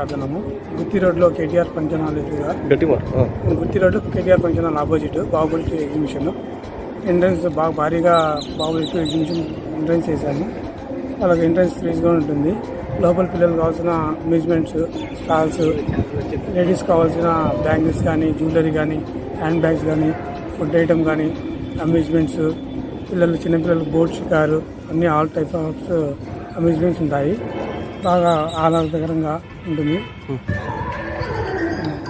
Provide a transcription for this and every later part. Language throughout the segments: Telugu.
మాట్లాడుతున్నాము. గుత్తి రోడ్లో కేటీఆర్ ఫంక్షన్ హాల్ ఎదురుగా, Gooty road KTR function hall opposite Baahubali exhibition entrance బాగా భారీగా బాహుబలి ఎగ్జిబిషన్ ఎంట్రన్స్ చేశాము. వాళ్ళకి ఎంట్రన్స్ ఫ్రీగా ఉంటుంది. లోపల పిల్లలు కావాల్సిన అమ్యూజ్మెంట్స్ స్టాల్స్, లేడీస్ కావాల్సిన బ్యాంగిల్స్ కానీ, జ్యువెలరీ కానీ, హ్యాండ్ బ్యాగ్స్ కానీ, ఫుడ్ ఐటమ్ కానీ, అమ్యూజ్మెంట్స్, చిన్నపిల్లలకు బోట్ షికారు అన్నీ ఆల్ టైప్ ఆఫ్ అమ్యూజ్మెంట్స్ ఉంటాయి. బాగా ఆహ్లాదకరంగా ఉంటుంది.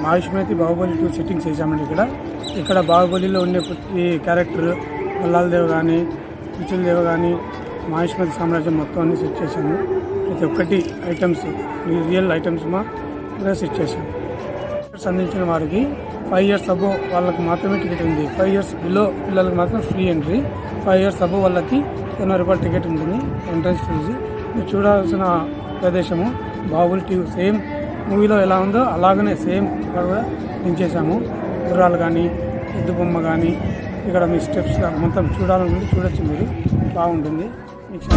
మహిష్మతి బాహుబలి 2 సెట్టింగ్స్ చేశామండి. ఇక్కడ బాహుబలిలో ఉండే ప్రతి క్యారెక్టర్, మల్లాల్ దేవ్ కానీ, పిచుల్ దేవ్ కానీ, మహిష్మతి సామ్రాజ్యం మొత్తం అన్ని సెట్ చేశాము. ప్రతి ఒక్కటి ఐటమ్స్ రియల్ ఐటమ్స్ ఇక్కడ సెట్ చేశాము. అందించిన వారికి 5 years అబో వాళ్ళకి మాత్రమే టికెట్ ఉంది. 5 years బిలో పిల్లలకి మాత్రం ఫ్రీ ఎంట్రీ. 5 years అబో వాళ్ళకి 20 రూపాయల టికెట్ ఉంటుంది ఎంట్రన్స్ ఫీజు. మీరు చూడాల్సిన ప్రదేశము బాహుబలి 2 సేమ్ మూవీలో ఎలా ఉందో అలాగనే సేమ్ ఇక్కడ కూడా దించేసాము. గుర్రాలు కానీ, ఎద్దు బొమ్మ కానీ, ఇక్కడ మీ స్టెప్స్ మొత్తం చూడాలనుకుంటే చూడొచ్చు. మీరు బాగుంటుంది. మీకు